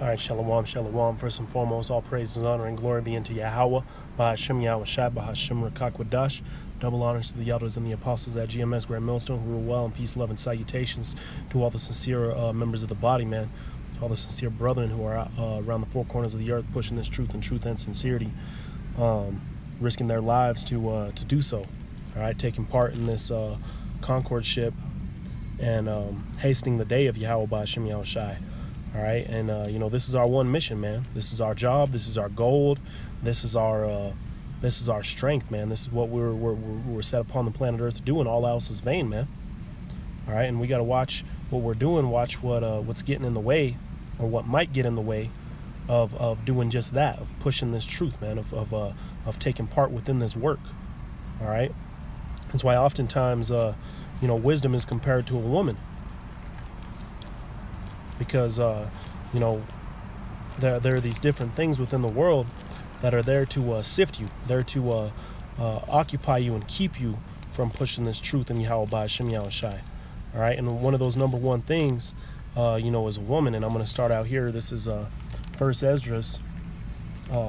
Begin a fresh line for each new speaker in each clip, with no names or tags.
All right, shalom, shalom. First and foremost, all praises, honor, and glory be unto Yahweh, Bahashem Yahweh Shai, Bahashem Rakakwadash. Double honors to the elders and the apostles at GMS Grand Millstone, who rule well, and peace, love, and salutations to all the sincere members of the body, man. To all the sincere brethren who are around the four corners of the earth, pushing this truth and sincerity, risking their lives to do so. All right, taking part in this Concord ship and hastening the day of Yahweh Bahashem Yahweh Shai. All right, and this is our one mission, man. This is our job. This is our gold. This is our strength, man. This is what we're set upon the planet Earth to do, and all else is vain, man. All right, and we got to watch what we're doing. Watch what's getting in the way, or what might get in the way of doing just that, of pushing this truth, man, of taking part within this work. All right, that's why oftentimes wisdom is compared to a woman. Because, there are these different things within the world that are there to sift you, there to occupy you and keep you from pushing this truth in Yahweh Bahashem Yahweh Shai. All right, and one of those number one things, is a woman. And I'm going to start out here. This is 1 Esdras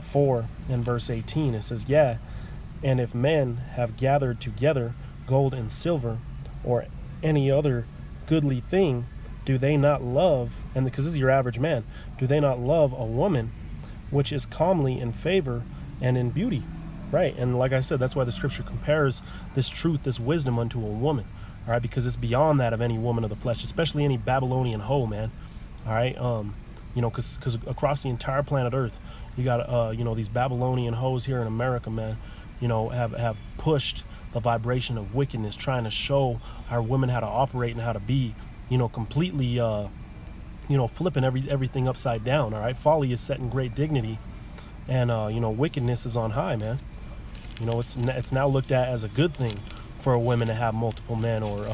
4 and verse 18. It says, "Yeah, and if men have gathered together gold and silver or any other goodly thing, do they not love," and because this is your average man, "do they not love a woman which is comely in favor and in beauty?" Right. And like I said, that's why the scripture compares this truth, this wisdom unto a woman. All right. Because it's beyond that of any woman of the flesh, especially any Babylonian hoe, man. All right. Because across the entire planet Earth, you got, these Babylonian hoes here in America, man, have pushed the vibration of wickedness, trying to show our women how to operate and how to be, completely, flipping everything upside down. All right. Folly is set in great dignity, and, wickedness is on high, man. It's now looked at as a good thing for a woman to have multiple men, or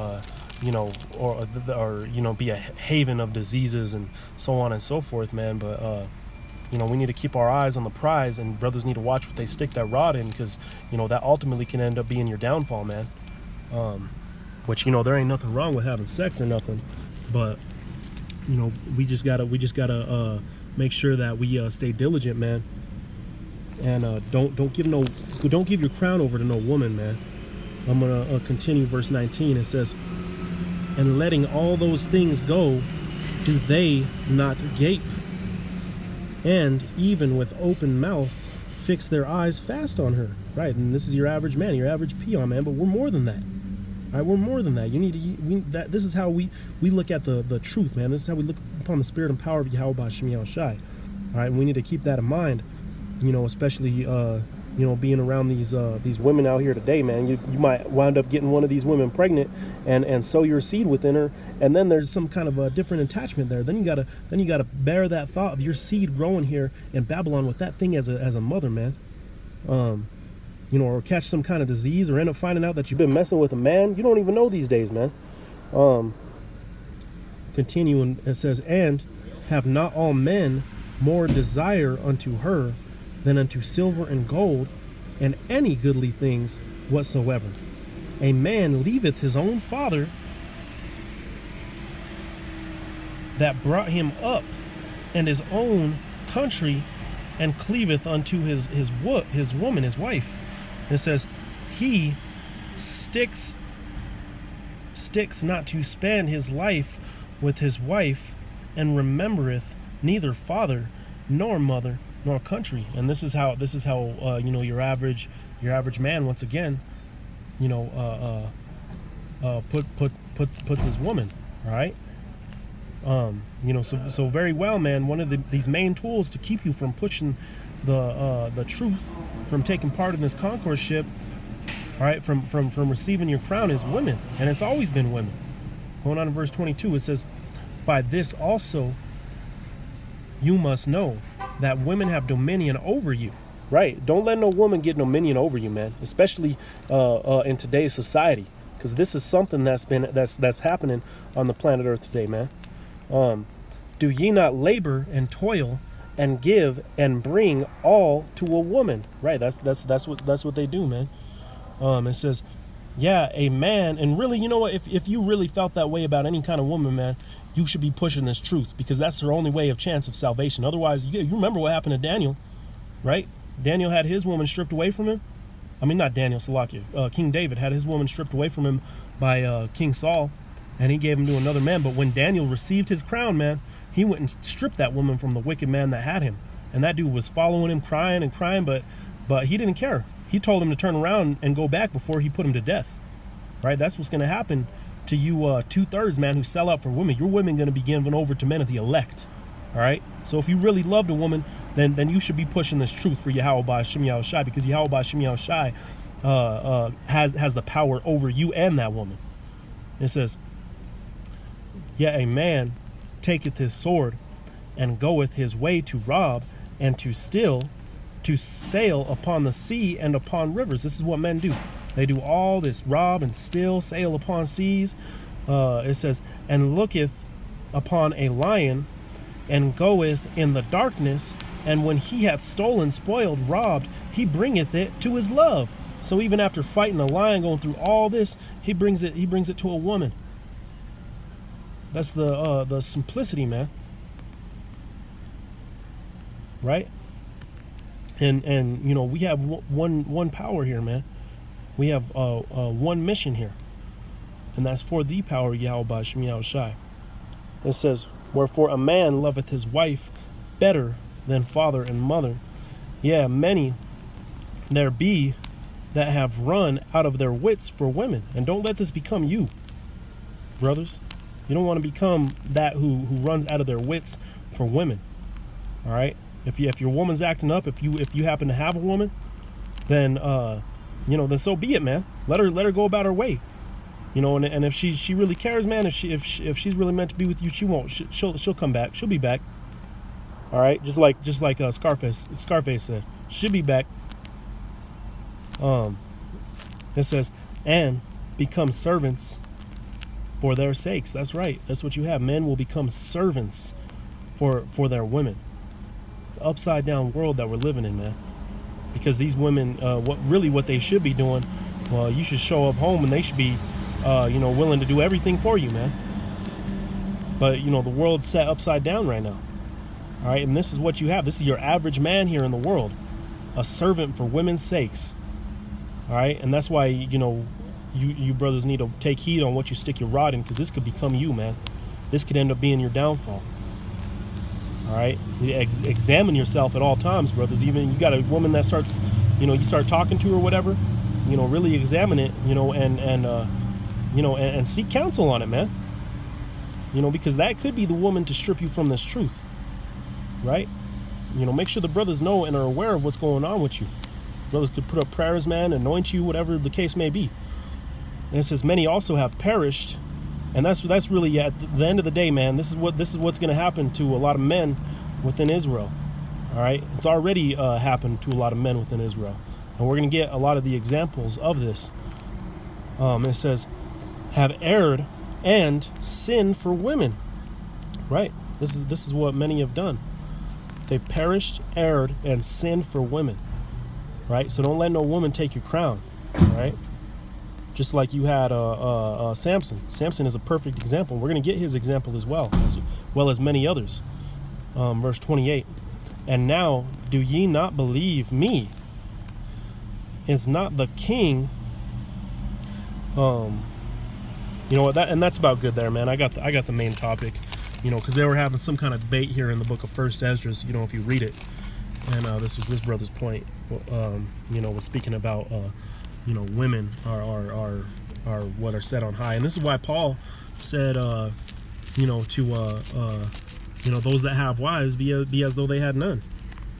be a haven of diseases and so on and so forth, man. But, we need to keep our eyes on the prize, and brothers need to watch what they stick that rod in, because, that ultimately can end up being your downfall, man. Which, there ain't nothing wrong with having sex or nothing, but, we just gotta make sure that we stay diligent, man, and don't give your crown over to no woman, man. I'm gonna continue verse 19. It says, "And letting all those things go, do they not gape? And even with open mouth, fix their eyes fast on her." Right, and this is your average man, your average peon, man. But we're more than that. All right, we're more than that. This is how we look at the truth, man. This is how we look upon the spirit and power of Yahweh Bahashem Yahweh Shai. All right, and we need to keep that in mind. Especially being around these women out here today, man. You might wind up getting one of these women pregnant and sow your seed within her, and then there's some kind of a different attachment there. Then you gotta bear that thought of your seed growing here in Babylon with that thing as a mother, man. Or catch some kind of disease, or end up finding out that you've been messing with a man you don't even know these days, man. Continuing, it says, "And have not all men more desire unto her than unto silver and gold, and any goodly things whatsoever? A man leaveth his own father that brought him up, and his own country, and cleaveth unto his woman, his wife." And it says, "He sticks not to spend his life with his wife, and remembereth neither father nor mother nor country." And this is how your average man, once again, puts his woman, right? So very well, man. One of these main tools to keep you from pushing the truth, from taking part in this Concord ship, all right, from receiving your crown, is women, and it's always been women. Going on in verse 22, it says, "By this also you must know that women have dominion over you." Right. Don't let no woman get dominion over you, man, especially in today's society, because this is something that's happening on the planet Earth today, man. "Do ye not labor and toil and give and bring all to a woman?" Right. That's what they do, man. It says, yeah, a man, and really, if you really felt that way about any kind of woman, man, you should be pushing this truth, because that's their only way of chance of salvation. Otherwise, you remember what happened to Daniel, right? Daniel had his woman stripped away from him. I mean, not Daniel, Salakia. King David had his woman stripped away from him by King Saul, and he gave him to another man. But when Daniel received his crown, man, he went and stripped that woman from the wicked man that had him. And that dude was following him, crying and crying, but he didn't care. He told him to turn around and go back before he put him to death, right? That's what's going to happen to you 2/3, man, who sell out for women. Your women going to be given over to men of the elect, all right? So if you really loved a woman, then you should be pushing this truth for Yahweh Shem Yahushai, because Yahweh Shem Yahushai has the power over you and that woman. It says, yet a man taketh his sword and goeth his way to rob and to steal, to sail upon the sea and upon rivers. This is what men do. They do all this: rob and steal, sail upon seas. It says, and looketh upon a lion, and goeth in the darkness, and when he hath stolen, spoiled, robbed, he bringeth it to his love. So even after fighting a lion, going through all this, he brings it to a woman. That's the simplicity, man. Right? And you know, we have one power here, man. We have one mission here, and that's for the power Yahweh Shem Yahushai. It says, wherefore a man loveth his wife better than father and mother. Yeah, many there be that have run out of their wits for women. And don't let this become you, brothers. You don't want to become that who runs out of their wits for women. All right. If your woman's acting up, if you happen to have a woman, then then so be it, man. Let her go about her way. You know, and if she really cares, man, if she's really meant to be with you, she'll come back. She'll be back. All right, just like Scarface said, she'll be back. It says, and become servants for their sakes. That's right. That's what you have. Men will become servants for their women. The upside down world that we're living in, man. Because these women, what they should be doing, well, you should show up home and they should be, willing to do everything for you, man. But, the world's set upside down right now. All right, and this is what you have. This is your average man here in the world, a servant for women's sakes. All right, and that's why, you brothers need to take heed on what you stick your rod in, because this could become you, man. This could end up being your downfall. All right, examine yourself at all times, brothers. Even you got a woman that starts, you start talking to her or whatever, really examine it, and seek counsel on it, man. Because that could be the woman to strip you from this truth, right? Make sure the brothers know and are aware of what's going on with you. Brothers could put up prayers, man, anoint you, whatever the case may be. And it says, many also have perished. And that's really, at the end of the day, man, this is what's going to happen to a lot of men within Israel. All right, it's already happened to a lot of men within Israel, and we're going to get a lot of the examples of this. It says, have erred and sinned for women. Right, this is what many have done. They've perished, erred, and sinned for women. Right, so don't let no woman take your crown. All right. Just like you had Samson. Samson is a perfect example. We're going to get his example as well as many others. Verse 28. And now do ye not believe me? Is not the king? That's about good there, man. I got the main topic. Because they were having some kind of debate here in the book of First Esdras. If you read it, and this was this brother's point. Was speaking about. Women are what are set on high, and this is why Paul said, to those that have wives, be as though they had none.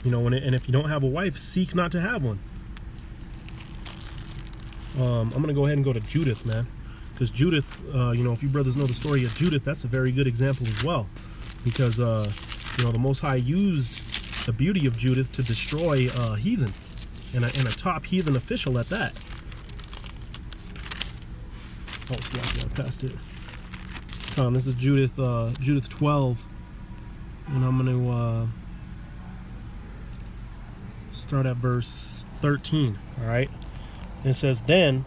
And if you don't have a wife, seek not to have one. I'm gonna go ahead and go to Judith, man, because Judith, if you brothers know the story of Judith, that's a very good example as well, because the Most High used the beauty of Judith to destroy heathen, and a top heathen official at that. Oh, slack, I passed it. This is Judith 12, and I'm going to start at verse 13. All right, and it says, then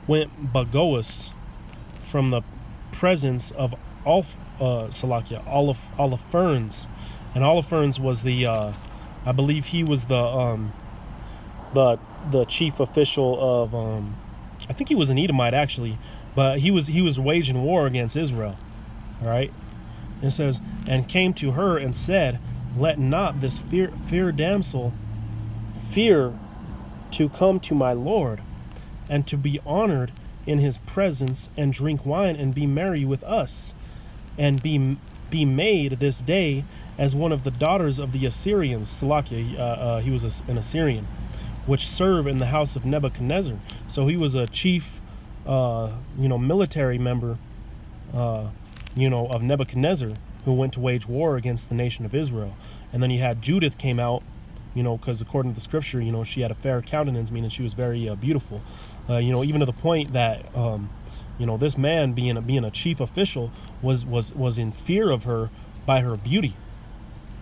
went Bagoas from the presence of Olifernes, and Olifernes was the I believe he was the chief official of I think he was an Edomite actually, but he was waging war against Israel. All right, it says, and came to her and said, let not this fair damsel fear to come to my lord, and to be honored in his presence, and drink wine, and be merry with us, and be made this day as one of the daughters of the Assyrians. Salakia, he was an Assyrian, which serve in the house of Nebuchadnezzar. So he was a chief, military member, of Nebuchadnezzar, who went to wage war against the nation of Israel. And then you had Judith came out, because according to the scripture, she had a fair countenance, meaning she was very beautiful. Even to the point that, this man being a chief official was in fear of her by her beauty.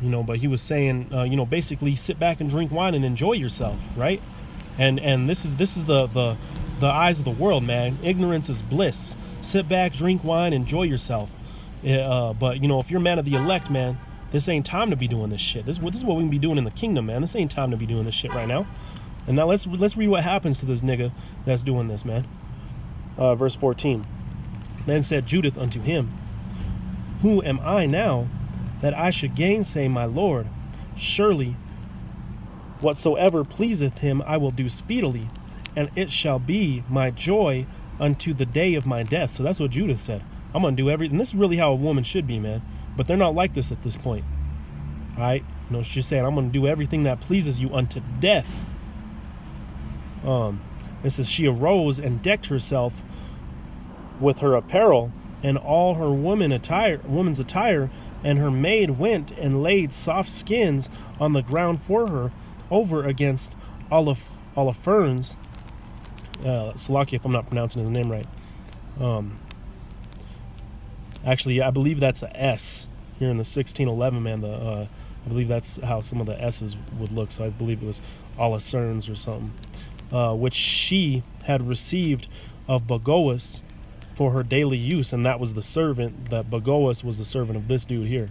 But he was saying, basically sit back and drink wine and enjoy yourself, right? And this is the eyes of the world, man. Ignorance is bliss. Sit back, drink wine, enjoy yourself. But if you're a man of the elect, man, this ain't time to be doing this shit. This is what we can be doing in the kingdom, man. This ain't time to be doing this shit right now. And now let's read what happens to this nigga that's doing this, man. Verse 14. Then said Judith unto him, who am I now, that I should gainsay my lord? Surely whatsoever pleaseth him I will do speedily, and it shall be my joy unto the day of my death. So that's what Judith said. I'm going to do everything. This is really how a woman should be, man. But they're not like this at this point. All right? She's saying, I'm going to do everything that pleases you unto death. It says, she arose and decked herself with her apparel and all her woman's attire, and her maid went and laid soft skins on the ground for her over against Olifernes. Salakia, if I'm not pronouncing his name right. Actually, I believe that's a S here in the 1611, man. I believe that's how some of the S's would look. So I believe it was Olifernes or something, which she had received of Bagoas for her daily use, and that was the servant. That Bagoas was the servant of this dude here.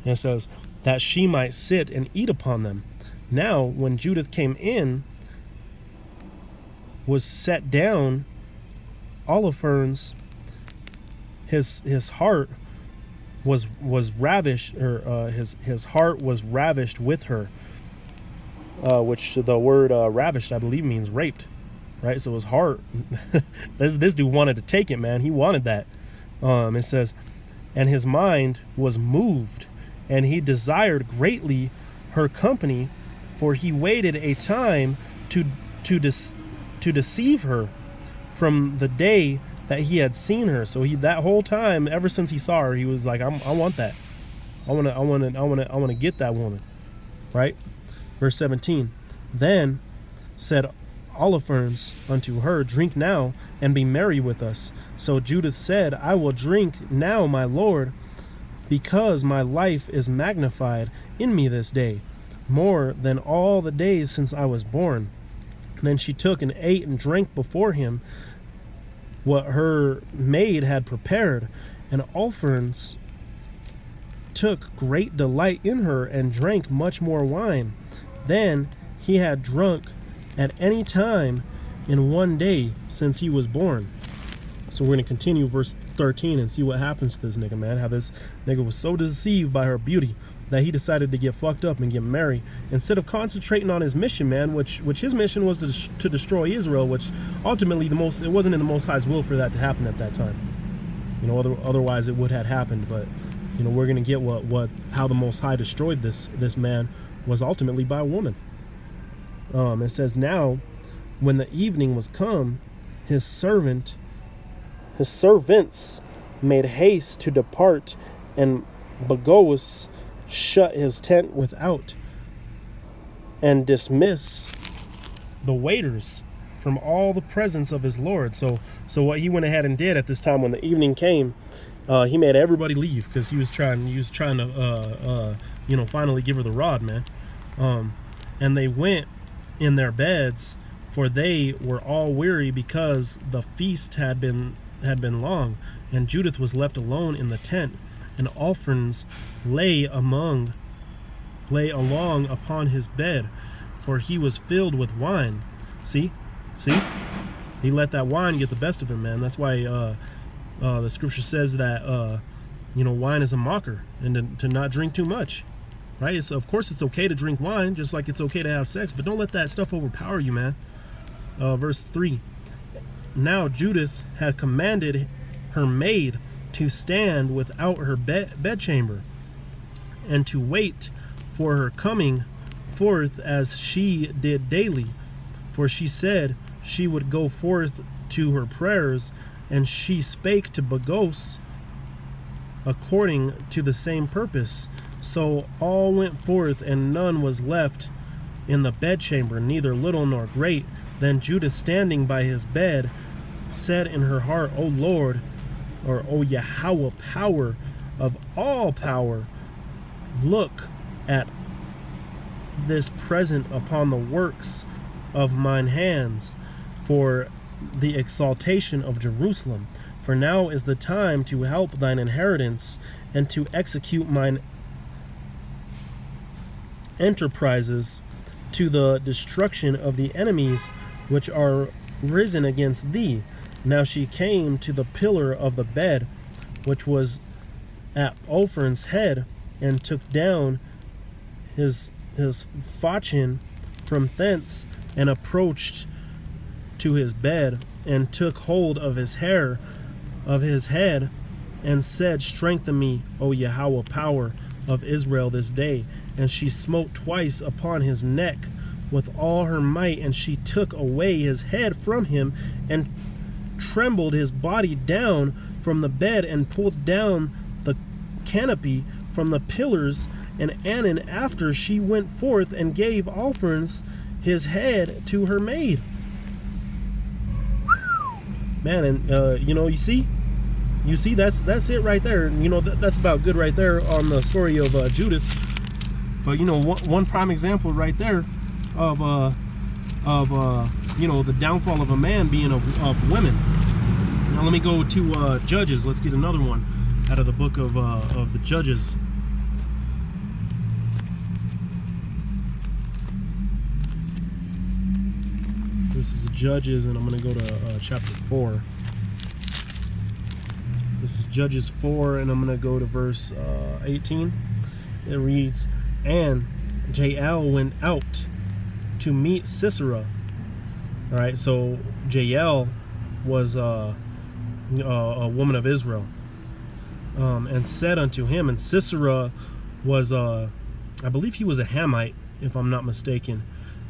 And it says that she might sit and eat upon them. Now, when Judith came in, was set down, Olifernes, his heart was ravished, or his heart was ravished with her, which the word ravished, I believe, means raped, right? So his heart, this dude wanted to take it, man. He wanted that. It says, and his mind was moved, and he desired greatly her company, for he waited a time to deceive her from the day that he had seen her. So that whole time, ever since he saw her, he was like, I want that. I want to get that woman. Right? Verse 17. Then said Olifernes unto her, drink now and be merry with us. So Judith said, I will drink now, my lord, because my life is magnified in me this day, more than all the days since I was born. Then she took and ate and drank before him what her maid had prepared, and Olifernes took great delight in her and drank much more wine than he had drunk at any time in one day since he was born. So we're going to continue verse 13 and see what happens to this nigga, man. How this nigga was so deceived by her beauty that he decided to get fucked up and get married instead of concentrating on his mission, man, which his mission was to destroy Israel, which ultimately it wasn't in the Most High's will for that to happen at that time. Otherwise it would have happened. But we're gonna get how the Most High destroyed this man was ultimately by a woman. It says, now when the evening was come, his servants made haste to depart, and Bagoas shut his tent without, and dismissed the waiters from all the presence of his lord. So what he went ahead and did at this time when the evening came, he made everybody leave, because he was trying to finally give her the rod, man. And they went in their beds, for they were all weary, because the feast had been had been long, and Judith was left alone in the tent, and Olphirns lay along upon his bed, for he was filled with wine. See? He let that wine get the best of him, man. That's why the scripture says that wine is a mocker, and to not drink too much, right? So of course it's okay to drink wine, just like it's okay to have sex, but don't let that stuff overpower you, man. Verse 3. Now Judith had commanded her maid to stand without her bedchamber, and to wait for her coming forth as she did daily. For she said she would go forth to her prayers, and she spake to Bagos according to the same purpose. So all went forth, and none was left in the bedchamber, neither little nor great. Then Judith, standing by his bed, said in her heart, O Lord, or O Yahweh, power of all power, look at this present upon the works of mine hands, for the exaltation of Jerusalem. For now is the time to help thine inheritance, and to execute mine enterprises, to the destruction of the enemies which are risen against thee. Now she came to the pillar of the bed, which was at Olphirn's head, and took down his falchion from thence, and approached to his bed, and took hold of his hair of his head, and said, Strengthen me, O Yahweh, power of Israel, this day. And she smote twice upon his neck with all her might, and she took away his head from him, and trembled his body down from the bed, and pulled down the canopy from the pillars. And Anan after she went forth, and gave Olphirns his head to her maid. Man, and you see that's it right there. That's about good right there on the story of Judith. But one prime example right there of the downfall of a man being of women. Now let me go to Judges. Let's get another one out of the book of the Judges. This is Judges, and I'm going to go to chapter 4. This is Judges 4, and I'm going to go to verse 18. It reads, And Jael went out to meet Sisera. All right, so Jael was a woman of Israel, and said unto him, and Sisera was, I believe he was a Hamite, if I'm not mistaken,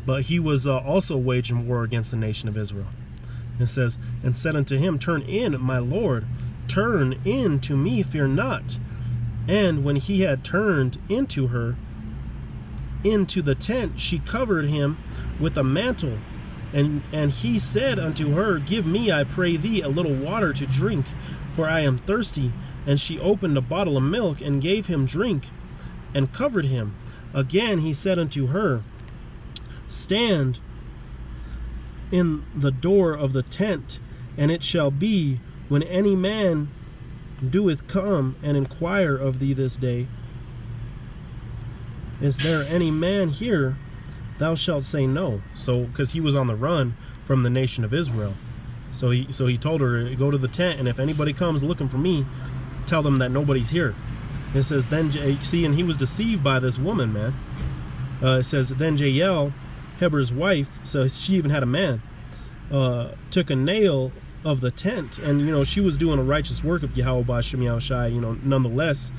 but he was also waging war against the nation of Israel. It says, and said unto him, Turn in, my lord, turn in to me, fear not. And when he had turned into her, into the tent, she covered him with a mantle. And he said unto her, Give me, I pray thee, a little water to drink, for I am thirsty. And she opened a bottle of milk, and gave him drink, and covered him. Again he said unto her, Stand in the door of the tent, and it shall be, when any man doeth come and inquire of thee this day, Is there any man here? Thou shalt say no. So, because he was on the run from the nation of Israel, so he told her, Go to the tent, and if anybody comes looking for me, tell them that nobody's here. It says, then see, and he was deceived by this woman, man. It says, then Jael, Heber's wife, so she even had a man, took a nail of the tent, and she was doing a righteous work of Yahweh B'Shem Yahushai, nonetheless,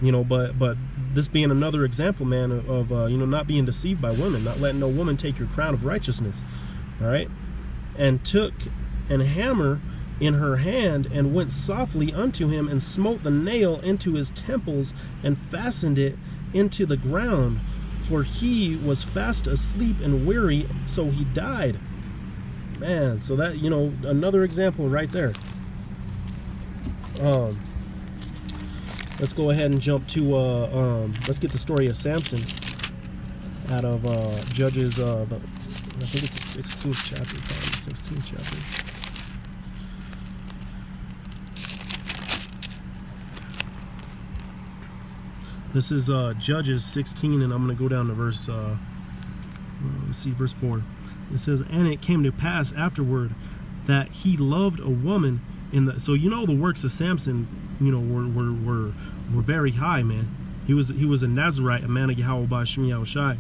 but this being another example, man, of not being deceived by women, not letting no woman take your crown of righteousness. All right, and took an hammer in her hand, and went softly unto him, and smote the nail into his temples, and fastened it into the ground, for he was fast asleep and weary, so he died. Man, so that, another example right there. Let's go ahead and jump to let's get the story of Samson out of Judges, I think it's the 16th chapter, probably the 16th chapter. This is Judges 16, and I'm going to go down to verse, let's see, verse 4. It says, and it came to pass afterward that he loved a woman in the... So you know the works of Samson, you know, were very high, man. He was a Nazarite, a man of Yahweh Ba'Shem Yahushai.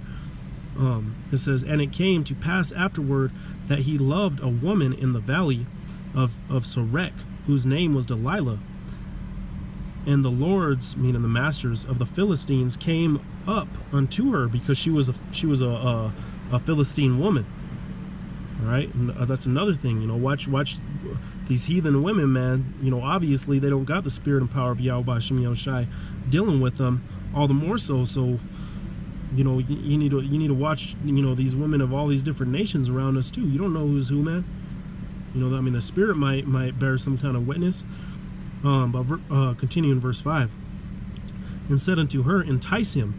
It says, and it came to pass afterward that he loved a woman in the valley of Sorek, whose name was Delilah. And the lords, meaning the masters of the Philistines, came up unto her because she was a Philistine woman. All right, and that's another thing. You know, watch these heathen women, man. You know, obviously they don't got the spirit and power of Yahweh Ba'Shem Yahushai dealing with them. All the more so. So, you know, you need to watch. You know, these women of all these different nations around us too. You don't know who's who, man. You know, I mean, the spirit might bear some kind of witness. But continue in verse 5. And said unto her, entice him,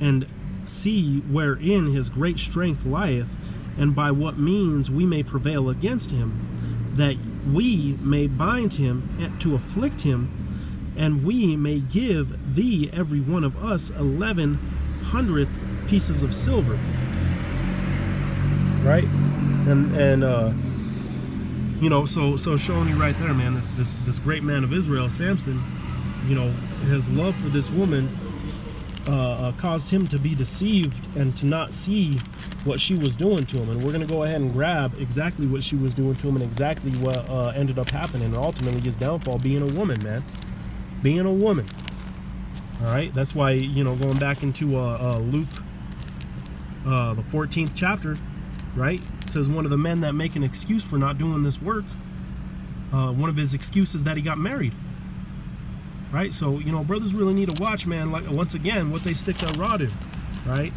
and see wherein his great strength lieth, and by what means we may prevail against him, that we may bind him to afflict him, and we may give thee every one of us 1,100 pieces of silver. Right? And you know, so showing you right there, man, this great man of Israel, Samson, you know, his love for this woman caused him to be deceived and to not see what she was doing to him. And we're going to go ahead and grab exactly what she was doing to him and exactly what ended up happening, and ultimately his downfall being a woman, man. Being a woman. All right, that's why, you know, going back into Luke, the 14th chapter, right? It says one of the men that make an excuse for not doing this work, one of his excuses that he got married. Right? So, you know, brothers really need to watch, man, like, once again, what they stick their rod in, right?